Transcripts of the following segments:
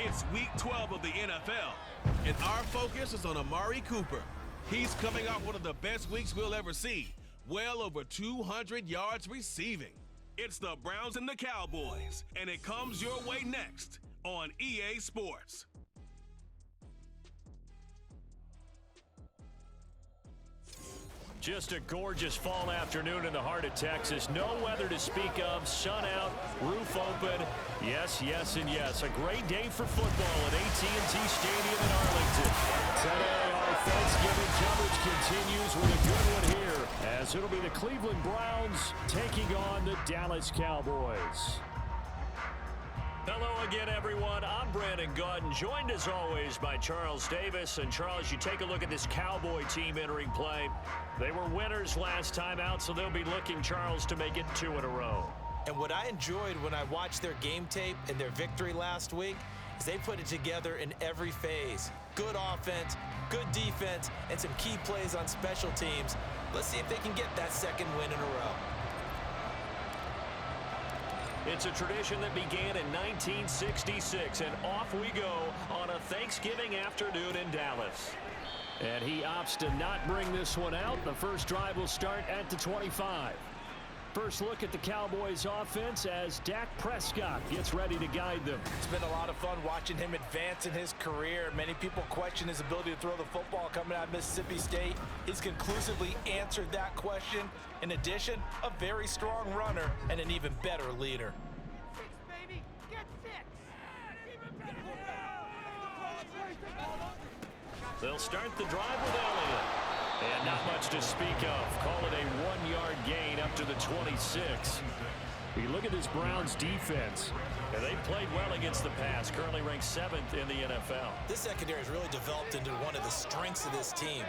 It's Week 12 of the NFL, and our focus is on Amari Cooper. He's coming off one of the best weeks we'll ever see, well over 200 yards receiving. It's the Browns and the Cowboys, and it comes your way next on EA Sports. Just a gorgeous fall afternoon in the heart of Texas. No weather to speak of. Sun out, roof open. Yes, yes, and yes. A great day for football at AT&T Stadium in Arlington. Today, our Thanksgiving coverage continues with a good one here, as it'll be the Cleveland Browns taking on the Dallas Cowboys. Hello again, everyone. I'm Brandon Gautin, joined as always by Charles Davis. And Charles, you take a look at this Cowboy team entering play. They were winners last time out, so they'll be looking, Charles, to make it 2 in a row. And what I enjoyed when I watched their game tape and their victory last week is they put it together in every phase. Good offense, good defense, and some key plays on special teams. Let's see if they can get that second win in a row. It's a tradition that began in 1966, and off we go on a Thanksgiving afternoon in Dallas. And he opts to not bring this one out. The first drive will start at the 25. First look at the Cowboys offense as Dak Prescott gets ready to guide them. It's been a lot of fun watching him advance in his career. Many people question his ability to throw the football coming out of Mississippi State. He's conclusively answered that question. In addition, a very strong runner and an even better leader. Six, baby. Get six. They'll start the drive with Elliott. And not much to speak of. Call it a 1-yard gain up to the 26. You look at this Browns defense, and they played well against the pass, currently ranked 7th in the NFL. This secondary has really developed into one of the strengths of this team.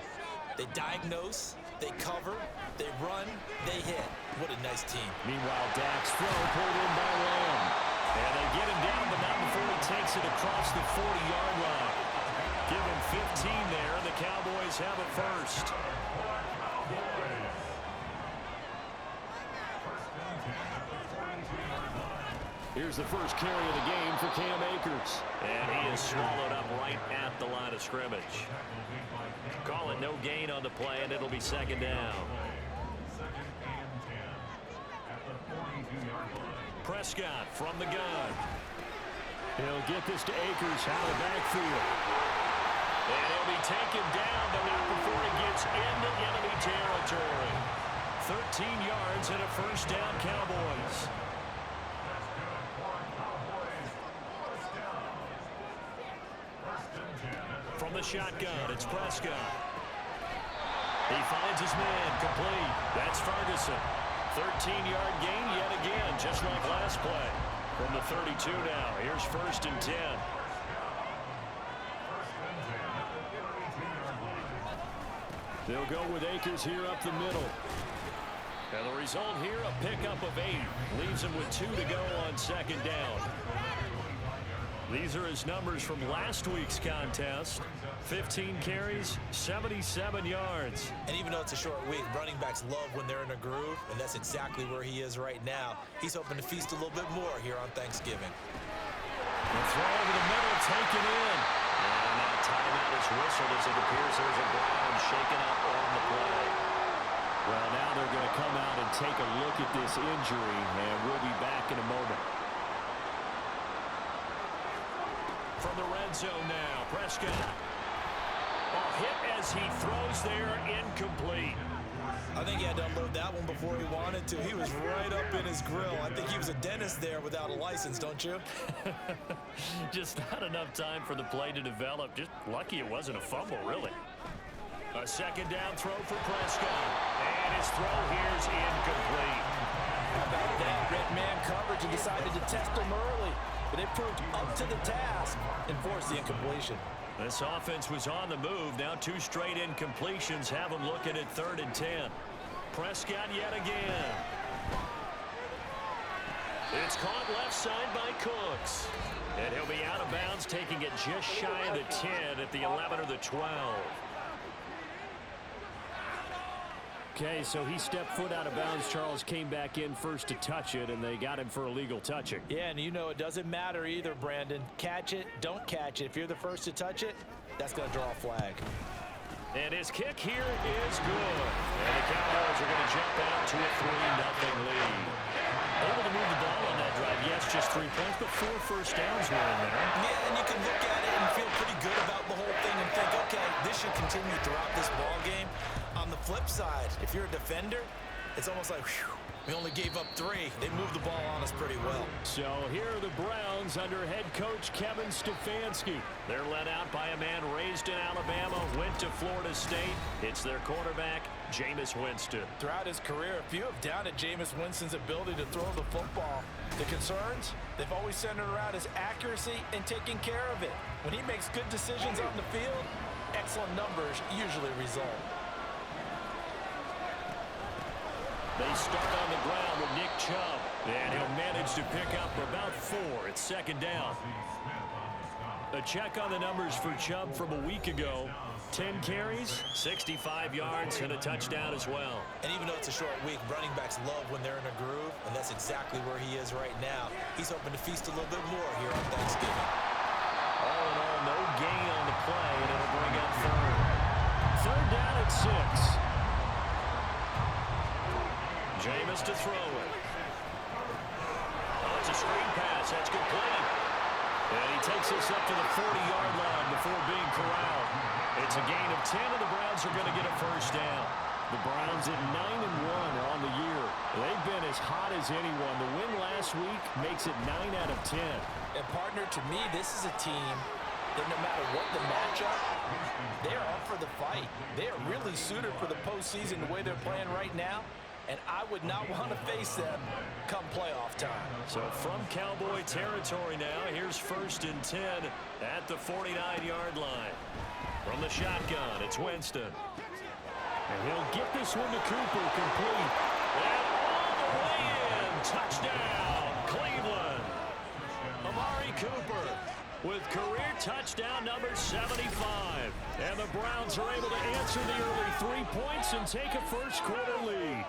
They diagnose, they cover, they run, they hit. What a nice team. Meanwhile, Dak's throw pulled in by Lamb. And they get him down, but not before he takes it across the 40-yard line. Give him 15 there, and the Cowboys have it first. Here's the first carry of the game for Cam Akers. And he is swallowed up right at the line of scrimmage. Call it no gain on the play, and it'll be second down. Prescott from the gun. He'll get this to Akers out of the backfield. And he'll be taken down, but not before he gets into enemy territory. 13 yards and a first down, Cowboys. From the shotgun, it's Prescott. He finds his man, complete. That's Ferguson. 13-yard gain yet again, just like last play. From the 32 now, here's first and 10. They'll go with Akers here up the middle. And the result here, a pickup of 8. Leaves him with 2 to go on second down. These are his numbers from last week's contest. 15 carries, 77 yards. And even though it's a short week, running backs love when they're in a groove, and that's exactly where he is right now. He's hoping to feast a little bit more here on Thanksgiving. The throw over the middle, taken in. And that timeout is whistled as it appears there's a Brown shaken up on the play. Well, now they're going to come out and take a look at this injury, and we'll be back in a moment. From the red zone now, Prescott. A hit as he throws there, incomplete. I think he had to unload that one before he wanted to. He was right up in his grill. I think he was a dentist there without a license, don't you? Just not enough time for the play to develop. Just lucky it wasn't a fumble, really. A second down throw for Prescott. And his throw here's incomplete. How about that? Red man coverage and decided to test him early. But they proved up to the task and forced the incompletion. This offense was on the move. Now 2 straight incompletions have them looking at 3rd and 10. Prescott yet again. It's caught left side by Cooks. And he'll be out of bounds, taking it just shy of the 10 at the 11 or the 12. Okay, so he stepped foot out of bounds. Charles came back in first to touch it, and they got him for illegal touching. Yeah, and you know it doesn't matter either, Brandon. Catch it, don't catch it. If you're the first to touch it, that's going to draw a flag. And his kick here is good. And the Cowboys are going to jump out to a 3-0 lead. Able to move the ball on that drive. Yes, just 3 points, but 4 first downs were in there. Yeah, and you can look at it and feel pretty good about the whole thing and think, okay, this should continue throughout this ball game. On the flip side, if you're a defender, it's almost like, whew, we only gave up 3. They moved the ball on us pretty well. So here are the Browns under head coach Kevin Stefanski. They're led out by a man raised in Alabama, went to Florida State. It's their quarterback, Jameis Winston. Throughout his career, few have doubted Jameis Winston's ability to throw the football. The concerns, they've always centered around his accuracy and taking care of it. When he makes good decisions on the field, excellent numbers usually result. They start on the ground with Nick Chubb, and he'll manage to pick up about 4. It's second down. A check on the numbers for Chubb from a week ago. 10 carries, 65 yards, and a touchdown as well. And even though it's a short week, running backs love when they're in a groove, and that's exactly where he is right now. He's hoping to feast a little bit more here on Thanksgiving. All in all, no gain on the play, and it'll bring up third. Third down at 6. Jameis to throw it. Oh, it's a screen pass. That's complete. And he takes us up to the 40-yard line before being corralled. It's a gain of 10, and the Browns are going to get a first down. The Browns at 9-1 on the year. They've been as hot as anyone. The win last week makes it 9 out of 10. And partner, to me, this is a team that no matter what the matchup, they are up for the fight. They are really suited for the postseason the way they're playing right now. And I would not want to face them come playoff time. So from Cowboy territory now, here's 1st and 10 at the 49-yard line. From the shotgun, it's Winston. And he'll get this one to Cooper, complete. And all the way in, touchdown, Cleveland. Amari Cooper with career touchdown number 75. And the Browns are able to answer the early 3 points and take a first-quarter lead.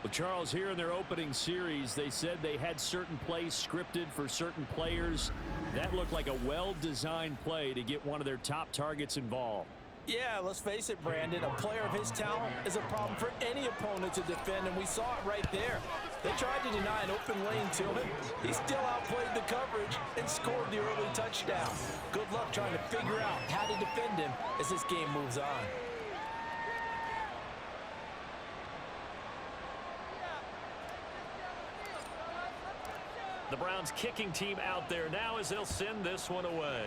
Well, Charles, here in their opening series, they said they had certain plays scripted for certain players. That looked like a well-designed play to get one of their top targets involved. Yeah, let's face it, Brandon. A player of his talent is a problem for any opponent to defend, and we saw it right there. They tried to deny an open lane to him. He still outplayed the coverage and scored the early touchdown. Good luck trying to figure out how to defend him as this game moves on. The Browns kicking team out there now as they'll send this one away.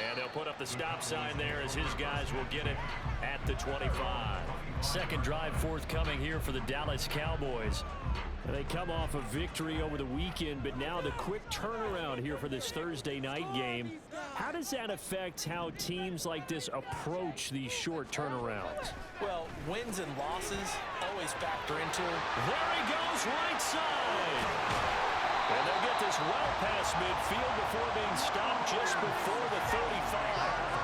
And they'll put up the stop sign there as his guys will get it at the 25. Second drive forthcoming here for the Dallas Cowboys. They come off a victory over the weekend, but now the quick turnaround here for this Thursday night game. How does that affect how teams like this approach these short turnarounds? Well, wins and losses always factor into it. There he goes, right side. And they'll get this well past midfield before being stopped just before the 35.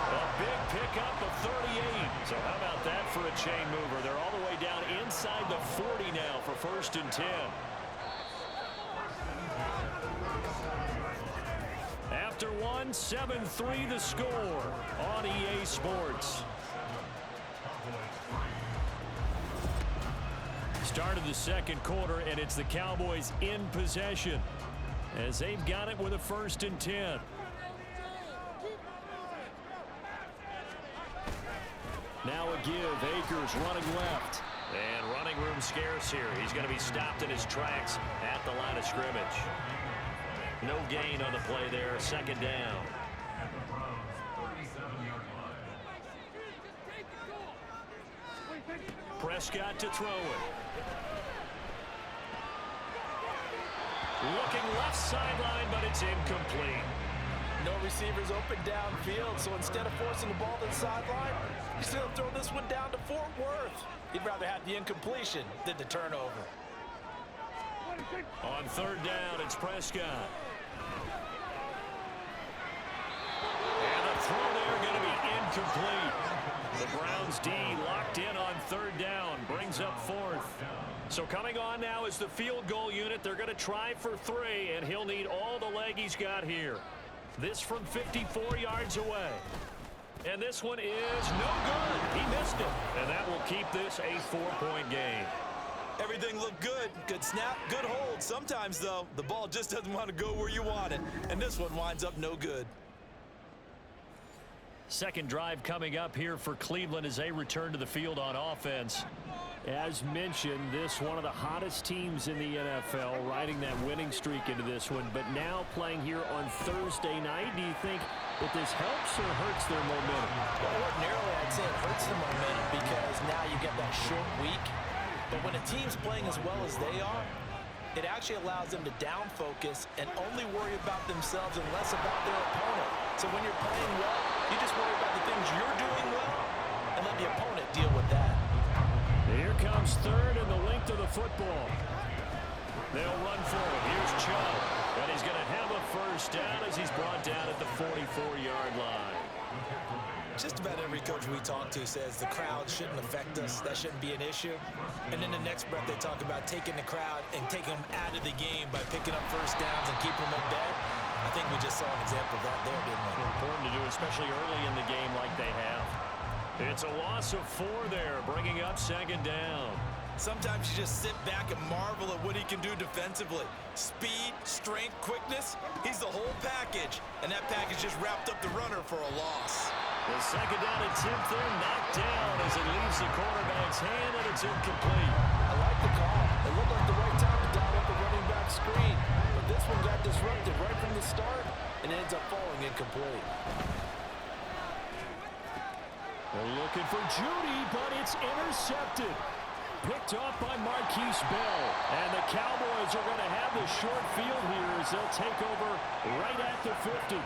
A big pickup of 38. So how about that for a chain mover? They're all the way down inside the 40 now for 1st and 10. After one, 7-3 the score on EA Sports. Start of the second quarter, and it's the Cowboys in possession as they've got it with a 1st and 10. Now a give. Akers running left. And running room scarce here. He's going to be stopped in his tracks at the line of scrimmage. No gain on the play there. 2nd down. Prescott to throw it. Looking left sideline, but it's incomplete. No receivers open downfield, so instead of forcing the ball to the sideline, he's going to throw this one down to Fort Worth. He'd rather have the incompletion than the turnover. On 3rd down, it's Prescott. And a throw there incomplete. The Browns D locked in on third down, brings up fourth. So coming on now is the field goal unit. They're going to try for 3, and he'll need all the leg he's got here. This from 54 yards away. And this one is no good. He missed it. And that will keep this a 4-point game. Everything looked good. Good snap, good hold. Sometimes, though, the ball just doesn't want to go where you want it. And this one winds up no good. Second drive coming up here for Cleveland as they return to the field on offense. As mentioned, this one of the hottest teams in the NFL, riding that winning streak into this one, but now playing here on Thursday night. Do you think that this helps or hurts their momentum? Well, ordinarily, I'd say it hurts the momentum because now you get that short week. But when a team's playing as well as they are, it actually allows them to down focus and only worry about themselves and less about their opponent. So when you're playing well, you just worry about the things you're doing well and let the opponent deal with that. Here comes third and the length of the football. They'll run for it. Here's Chubb. And he's going to have a first down as he's brought down at the 44-yard line. Just about every coach we talk to says the crowd shouldn't affect us. That shouldn't be an issue. And in the next breath, they talk about taking the crowd and taking them out of the game by picking up first downs and keeping them at bay. I think we just saw an example of that there, didn't we? Important to do, especially early in the game like they have. It's a loss of 4 there, bringing up second down. Sometimes you just sit back and marvel at what he can do defensively. Speed, strength, quickness, he's the whole package. And that package just wrapped up the runner for a loss. The second down attempt there knocked down as it leaves the quarterback's hand, and it's incomplete. I like the call. It looked like the right time to dial up the running back screen. But this one got disrupted right from the start and ends up falling incomplete. They're looking for Judy, but it's intercepted. Picked off by Marquise Bell. And the Cowboys are going to have the short field here as they'll take over right at the 50.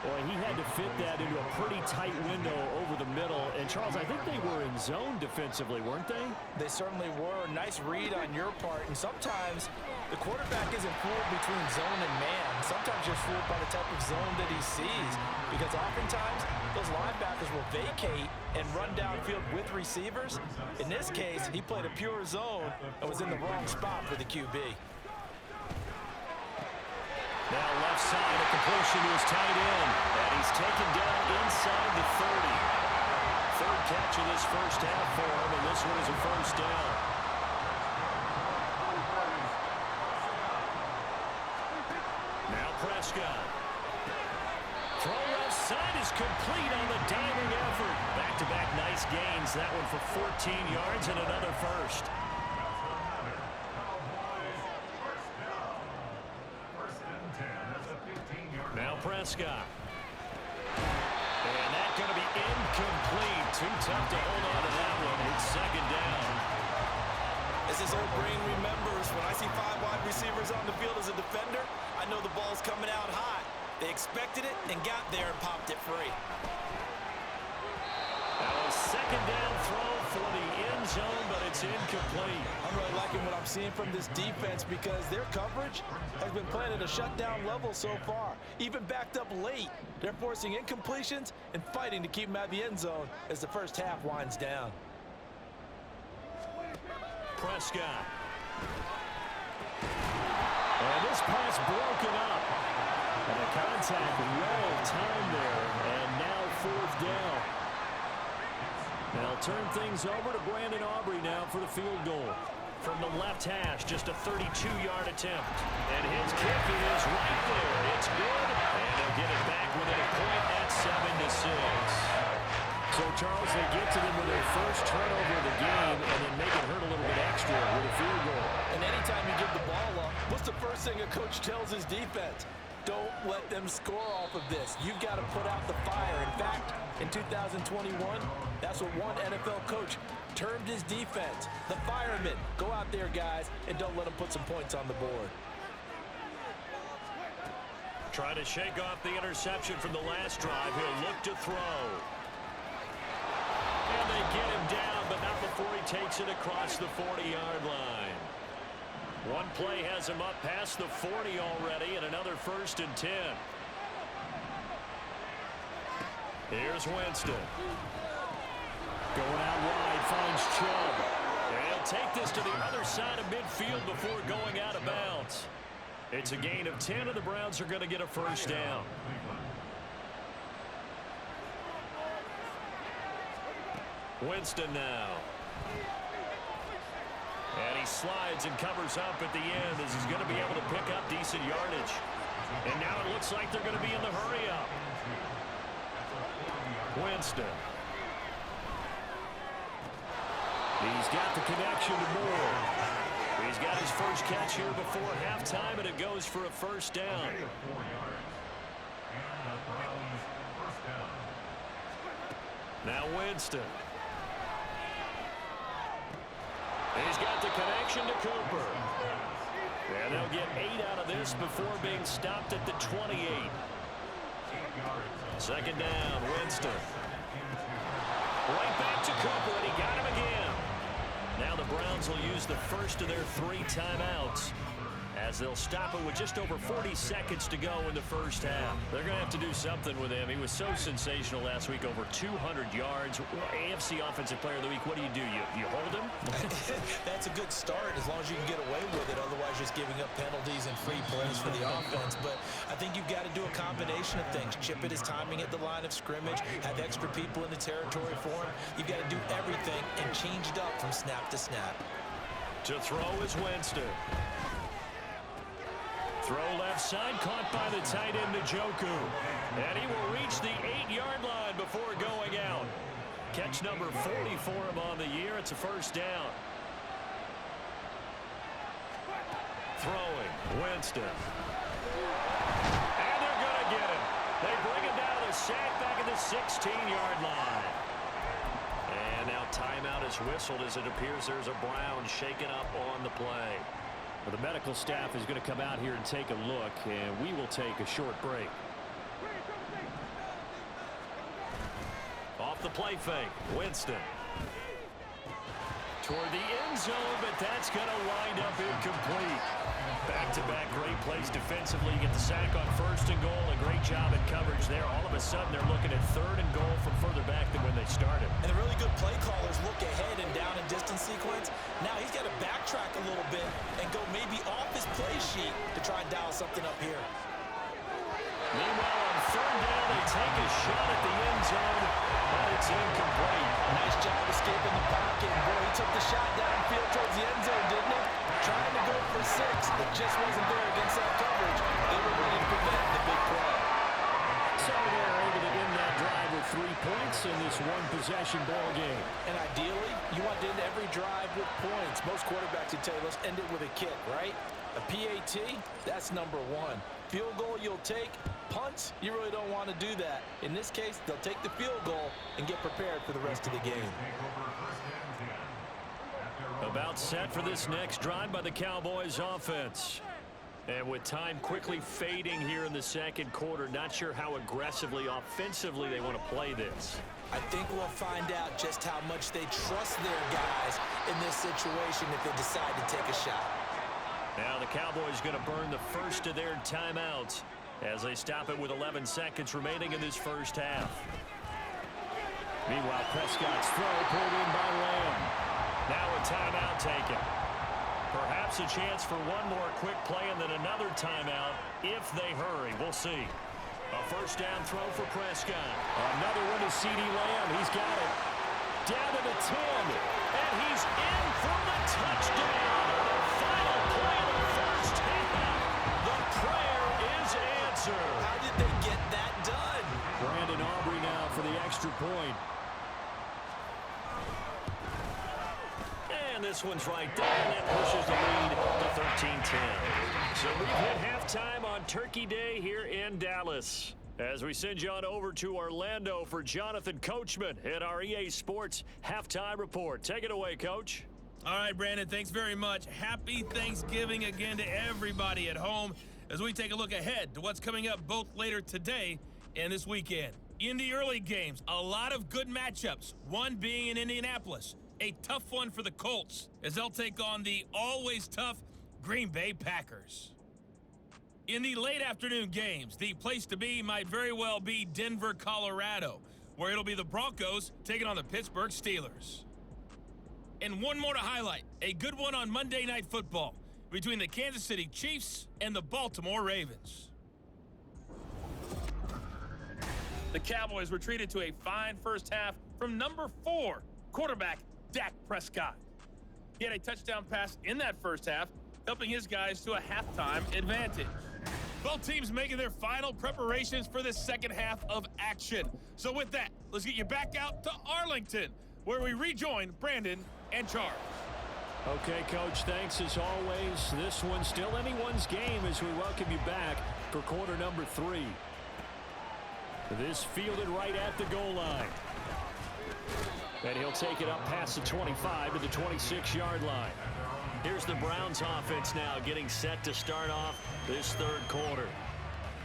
Boy, he had to fit that into a pretty tight window over the middle. And, Charles, I think they were in zone defensively, weren't they? They certainly were. Nice read on your part. And sometimes the quarterback isn't fooled between zone and man. Sometimes you're fooled by the type of zone that he sees. Because oftentimes, those linebackers will vacate and run downfield with receivers. In this case, he played a pure zone and was in the wrong spot for the QB. Now left side, a completion to his tight end. And he's taken down inside the 30. Third catch of this first half for him, and this one is a first down. Now Prescott. Throw left side is complete on the diving effort. Back-to-back nice gains. That one for 14 yards and another first. Now Prescott. And that's going to be incomplete. Too tough to hold on to that one. It's second down. As his old brain remembers, when I see 5 wide receivers on the field as a defender, I know the ball's coming out hot. They expected it and got there and popped it free. That was second down throw for the end zone, but it's incomplete. I'm really liking what I'm seeing from this defense because their coverage has been playing at a shutdown level so far. Even backed up late, they're forcing incompletions and fighting to keep them out of the end zone as the first half winds down. Prescott. And this pass broken up. And a contact well timed there. And now fourth down. They'll turn things over to Brandon Aubrey now for the field goal. From the left hash, just a 32-yard attempt. And his kick is right there. It's good. And they'll get it back within a point at 7-6. So, Charles, they get to them with their first turnover of the game and then make it hurt a little bit extra with a field goal. And anytime you give the ball up, what's the first thing a coach tells his defense? Don't let them score off of this. You've got to put out the fire. In fact, in 2021, that's what one NFL coach termed his defense. The firemen. Go out there, guys, and don't let them put some points on the board. Trying to shake off the interception from the last drive. He'll look to throw. And they get him down, but not before he takes it across the 40-yard line. One play has him up past the 40 already, and another 1st and 10. Here's Winston. Going out wide, finds Chubb. And he'll take this to the other side of midfield before going out of bounds. It's a gain of 10, and the Browns are going to get a first down. Winston now. And he slides and covers up at the end as he's going to be able to pick up decent yardage. And now it looks like they're going to be in the hurry-up. Winston. He's got the connection to Moore. He's got his first catch here before halftime, and it goes for a first down. Now Winston. He's got the connection to Cooper. And they'll get 8 out of this before being stopped at the 28. Second down, Winston. Right back to Cooper, and he got him again. Now the Browns will use the first of their 3 timeouts as they'll stop it with just over 40 seconds to go in the first half. They're going to have to do something with him. He was so sensational last week, over 200 yards. AFC Offensive Player of the Week, what do? You hold him? That's a good start as long as you can get away with it. Otherwise, just giving up penalties and free plays for the offense. But I think you've got to do a combination of things. Chip it his timing at the line of scrimmage, have extra people in the territory for him. You've got to do everything and change it up from snap to snap. To throw is Winston. Throw left side, caught by the tight end Njoku. And he will reach the 8-yard line before going out. Catch number 40 for him on the year. It's a first down. Throwing, Winston. And they're going to get him. They bring him down to sack back at the 16-yard line. And now timeout is whistled as it appears there's a Brown shaken up on the play. Well, the medical staff is going to come out here and take a look, and we will take a short break. Off the play fake, Winston. Toward the end zone, but that's going to wind up incomplete. Back-to-back great plays defensively. You get the sack on 1st and goal. A great job at coverage there. All of a sudden, they're looking at 3rd and goal from further back than when they started. And the really good play callers look ahead and down and distance sequence. Now he's got to backtrack a little bit and go maybe off his play sheet to try and dial something up here. Meanwhile, on 3rd down, they take a shot at the end zone, but it's incomplete. Nice job escaping the pocket. Boy, he took the shot downfield towards the end zone, didn't he? Trying to go for 6. It just wasn't there against that coverage. They were ready to prevent the big play. So they're able to end that drive with 3 points in this one-possession ball game. And ideally, you want to end every drive with points. Most quarterbacks would tell you, let's end it with a kick, right? A PAT, that's number 1. Field goal you'll take. Punts, you really don't want to do that. In this case, they'll take the field goal and get prepared for the rest of the game. About set for this next drive by the Cowboys offense. And with time quickly fading here in the second quarter, not sure how aggressively, offensively they want to play this. I think we'll find out just how much they trust their guys in this situation if they decide to take a shot. Now the Cowboys going to burn the first of their timeouts as they stop it with 11 seconds remaining in this first half. Meanwhile, Prescott's throw pulled in by Lamb. Now a timeout taken. Perhaps a chance for one more quick play and then another timeout if they hurry. We'll see. A first down throw for Prescott. Another one to CeeDee Lamb. He's got it. Down to the 10. And he's in for the touchdown. The final play of the first half. The prayer is answered. How did they get that done? Brandon Aubrey now for the extra point. And this one's right there, and that pushes the lead to 13-10. So we've hit halftime on Turkey Day here in Dallas. As we send you on over to Orlando for Jonathan Coachman at our EA Sports Halftime Report. Take it away, Coach. All right, Brandon, thanks very much. Happy Thanksgiving again to everybody at home as we take a look ahead to what's coming up both later today and this weekend. In the early games, a lot of good matchups, one being in Indianapolis. A tough one for the Colts as they'll take on the always tough Green Bay Packers. In the late afternoon games, the place to be might very well be Denver, Colorado, where it'll be the Broncos taking on the Pittsburgh Steelers. And one more to highlight, a good one on Monday Night Football between the Kansas City Chiefs and the Baltimore Ravens. The Cowboys retreated to a fine first half from number 4 quarterback Dak Prescott. He had a touchdown pass in that first half, helping his guys to a halftime advantage. Both teams making their final preparations for the second half of action. So with that, let's get you back out to Arlington, where we rejoin Brandon and Charles. Okay, Coach, thanks as always. This one's still anyone's game as we welcome you back for quarter number 3. This fielded right at the goal line. And he'll take it up past the 25 to the 26-yard line. Here's the Browns offense now getting set to start off this third quarter.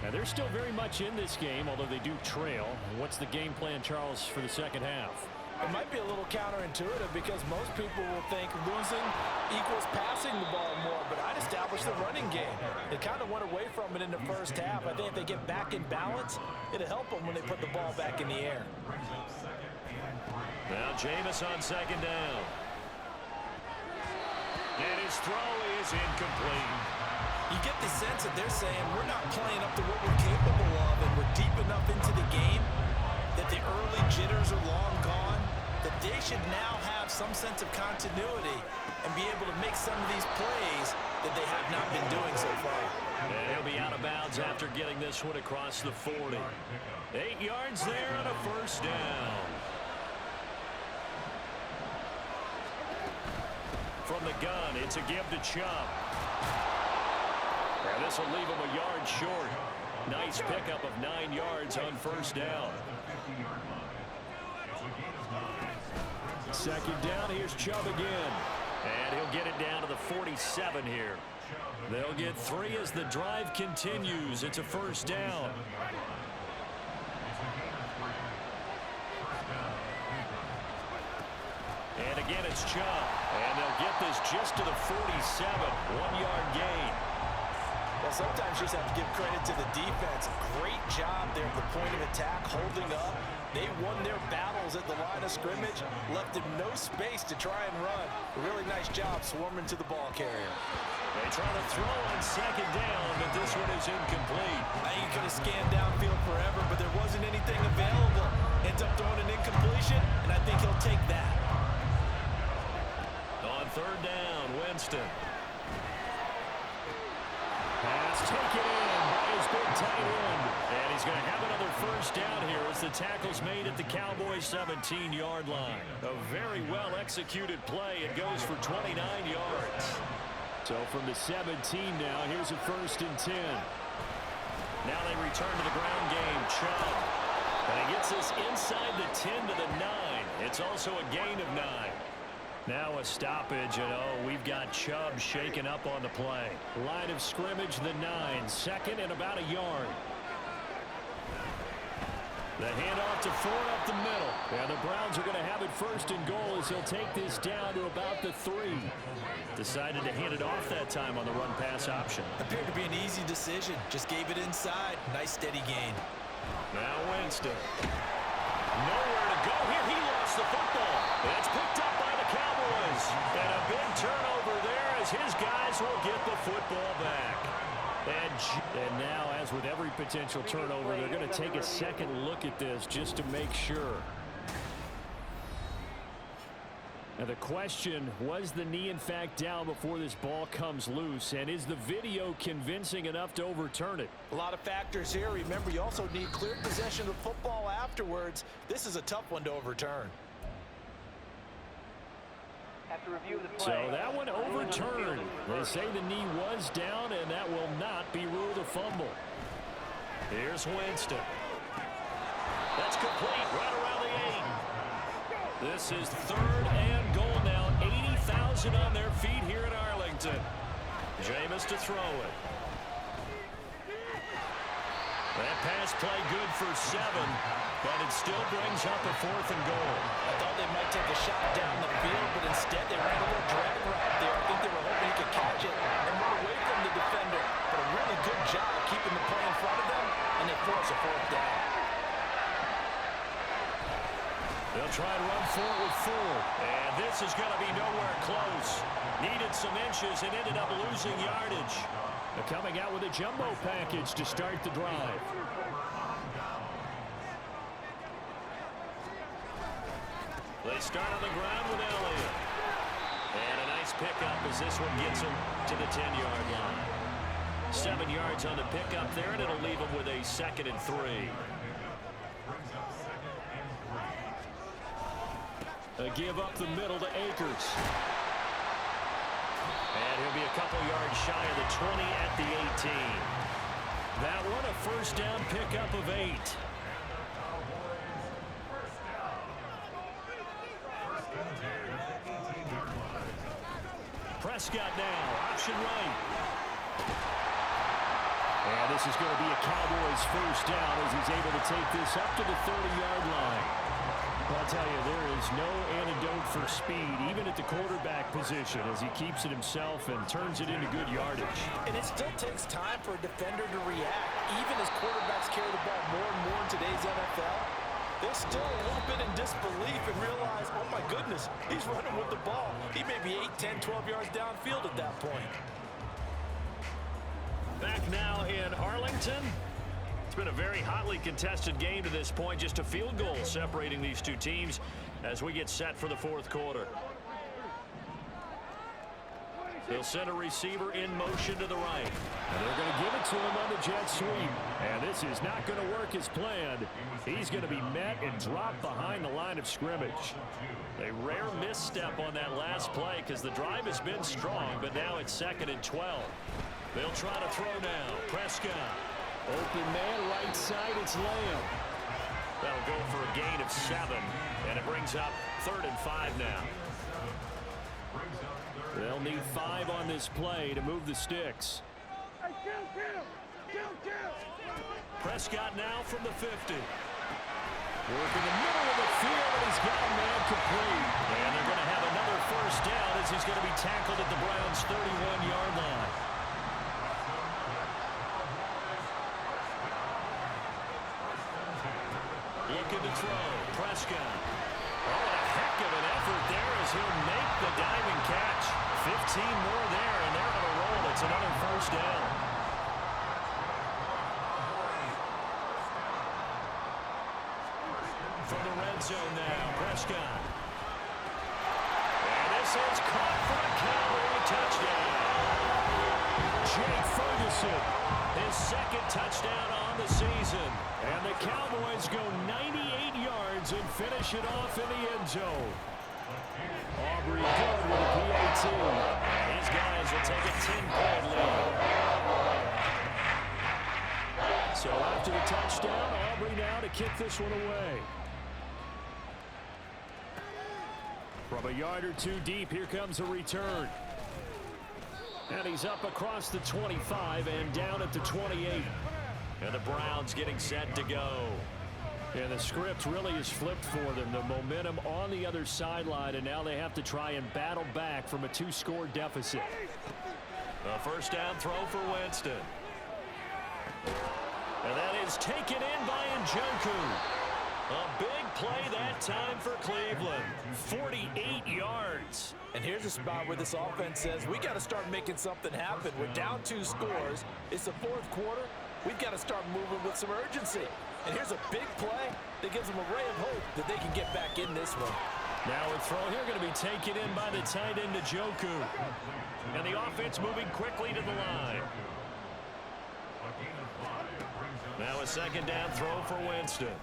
Now, they're still very much in this game, although they do trail. What's the game plan, Charles, for the second half? It might be a little counterintuitive because most people will think losing equals passing the ball more, but I'd establish the running game. They kind of went away from it in the first half. I think if they get back in balance, it'll help them when they put the ball back in the air. Now Jameis on second down. And his throw is incomplete. You get the sense that they're saying we're not playing up to what we're capable of, and we're deep enough into the game that the early jitters are long gone, that they should now have some sense of continuity and be able to make some of these plays that they have not been doing so far. And he'll be out of bounds after getting this one across the 40. 8 yards there on a first down. From the gun, it's a give to Chubb. And this will leave him a yard short. Nice pickup of 9 yards on first down. Second down, here's Chubb again. And he'll get it down to the 47 here. They'll get 3 as the drive continues. It's a first down. And again, it's Chubb. And they'll get this just to the 47. 1-yard gain. Well, sometimes you just have to give credit to the defense. Great job there at the point of attack, holding up. They won their battles at the line of scrimmage, left them no space to try and run. A really nice job swarming to the ball carrier. They try to throw on second down, but this one is incomplete. I think he could have scanned downfield forever, but there wasn't anything available. Ends up throwing an incompletion, and I think he'll take that. On third down, Winston. Pass taken in by his big tight end. And he's going to have another first down here as the tackle's made at the Cowboys' 17-yard line. A very well-executed play. It goes for 29 yards. So from the 17 now, here's a 1st and 10. Now they return to the ground game. Chubb. And he gets this inside the 10 to the 9. It's also a gain of 9. Now a stoppage, and we've got Chubb shaken up on the play. Line of scrimmage, the 9. Second and about a yard. The handoff to Ford up the middle. And the Browns are going to have it 1st and goal as he'll take this down to about the 3. Decided to hand it off that time on the run-pass option. Appeared to be an easy decision. Just gave it inside. Nice steady gain. Now Winston. Nowhere to go here. He lost the football. It's picked up by the Cowboys. And a big turnover there as his guys will get the football back. And now, as with every potential turnover, they're going to take a second look at this just to make sure. Now the question, was the knee in fact down before this ball comes loose? And is the video convincing enough to overturn it? A lot of factors here. Remember, you also need clear possession of football afterwards. This is a tough one to overturn. So that one overturned. They say the knee was down, and that will not be ruled a fumble. Here's Winston. That's complete right around the 8. This is 3rd and goal now. 80,000 on their feet here in Arlington. Jameis to throw it. That pass play good for 7, but it still brings up a 4th and goal. I thought they might take a shot down the field, but instead they ran a little drag route there. I think they were hoping he could catch it and run away from the defender. But a really good job keeping the play in front of them, and they force a 4th down. try and run for it with Full. And this is going to be nowhere close. Needed some inches and ended up losing yardage. They're coming out with a jumbo package to start the drive. They start on the ground with Elliott. And a nice pickup as this one gets him to the 10-yard line. 7 yards on the pickup there, and it'll leave him with a 2nd and 3. A give up the middle to Akers. And he'll be a couple yards shy of the 20 at the 18. That one a first down pickup of 8. Prescott now, option right. And this is going to be a Cowboys first down as he's able to take this up to the 30-yard line. I'll tell you, there is no antidote for speed, even at the quarterback position, as he keeps it himself and turns it into good yardage. And it still takes time for a defender to react. Even as quarterbacks carry the ball more and more in today's NFL, they're still a little bit in disbelief and realize, oh my goodness, he's running with the ball. He may be 8, 10, 12 yards downfield at that point. Back now in Arlington. It's been a very hotly contested game to this point. Just a field goal separating these two teams as we get set for the fourth quarter. They'll send a receiver in motion to the right. And they're going to give it to him on the jet sweep. And this is not going to work as planned. He's going to be met and dropped behind the line of scrimmage. A rare misstep on that last play because the drive has been strong, but now it's 2nd and 12. They'll try to throw now. Prescott. Open man, right side, it's Lamb. That'll go for a gain of 7, and it brings up 3rd and 5 now. They'll need 5 on this play to move the sticks. Prescott now from the 50. Work in the middle of the field, and he's got a man complete. And they're going to have another first down as he's going to be tackled at the Browns' 31-yard line. Looking to throw. Prescott. Oh, a heck of an effort there as he'll make the diving catch. 15 more there, and they're on a roll. It's another first down. From the red zone now, Prescott. And this is caught for a Cowboy touchdown. Jake Ferguson, his 2nd touchdown on the season. And the Cowboys go 98 yards and finish it off in the end zone. Aubrey good with a PAT. These guys will take a 10-point lead. So after the touchdown, Aubrey now to kick this one away. From a yard or 2 deep, here comes a return. And he's up across the 25 and down at the 28. And the Browns getting set to go. And the script really is flipped for them. The momentum on the other sideline, and now they have to try and battle back from a 2-score deficit. A first down throw for Winston. And that is taken in by Njoku. A big play that time for Cleveland. 48 yards. And here's a spot where this offense says, we got to start making something happen. We're down 2 scores. It's the fourth quarter. We've got to start moving with some urgency. And here's a big play that gives them a ray of hope that they can get back in this one. Now a throw here going to be taken in by the tight end Njoku. And the offense moving quickly to the line. Now a 2nd down throw for Winston.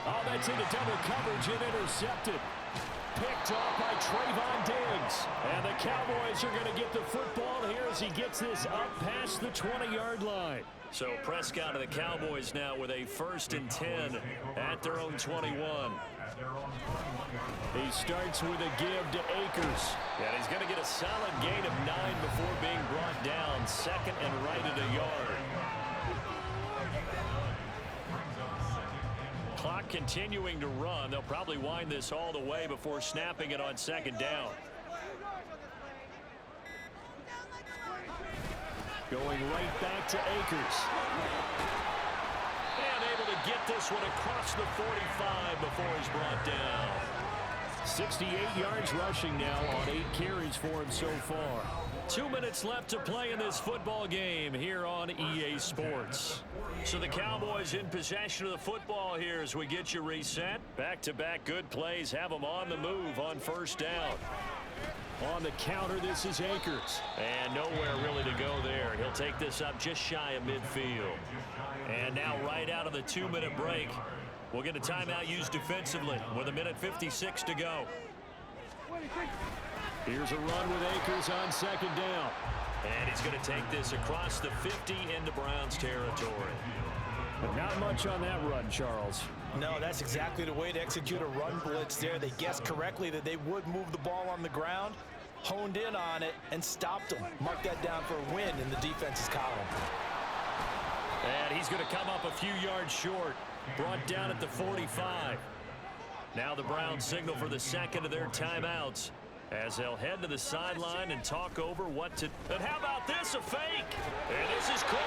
Oh, that's into double coverage and intercepted. Picked off by Trayvon Diggs. And the Cowboys are going to get the football here as he gets this up past the 20-yard line. So Prescott and the Cowboys now with a 1st and 10 at their own 21. He starts with a give to Akers. And he's going to get a solid gain of 9 before being brought down. 2nd and right at a yard. Clock continuing to run. They'll probably wind this all the way before snapping it on 2nd down. Going right back to Akers. And able to get this one across the 45 before he's brought down. 68 yards rushing now on 8 carries for him so far. 2 minutes left to play in this football game here on EA Sports. So the Cowboys in possession of the football here as we get you reset. Back-to-back good plays have them on the move on first down. On the counter, this is Akers. And nowhere really to go there. He'll take this up just shy of midfield. And now right out of the 2-minute break, we'll get a timeout used defensively with 1:56 to go. Here's a run with Akers on second down. And he's going to take this across the 50 into Browns territory. But not much on that run, Charles. No, that's exactly the way to execute a run blitz there. They guessed correctly that they would move the ball on the ground, honed in on it, and stopped them. Mark that down for a win in the defense's column. And he's going to come up a few yards short. Brought down at the 45. Now the Browns signal for the second of their timeouts as they'll head to the sideline and talk over what to... And how about this, a fake? And this is caught.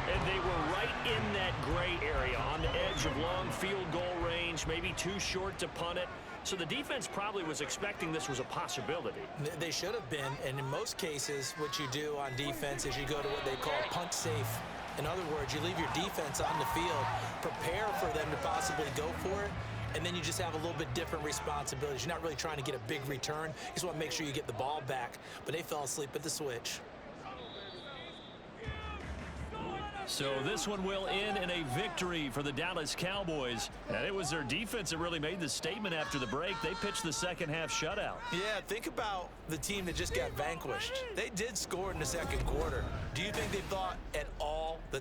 And they were right in that gray area on the edge of long field goal range, maybe too short to punt it. So the defense probably was expecting this was a possibility. They should have been, and in most cases, what you do on defense is you go to what they call punt safe. In other words, you leave your defense on the field, prepare for them to possibly go for it, and then you just have a little bit different responsibilities. You're not really trying to get a big return. You just want to make sure you get the ball back. But they fell asleep at the switch. So this one will end in a victory for the Dallas Cowboys. And it was their defense that really made the statement after the break. They pitched the second half shutout. Yeah, think about the team that just got vanquished. They did score in the second quarter. Do you think they thought at all that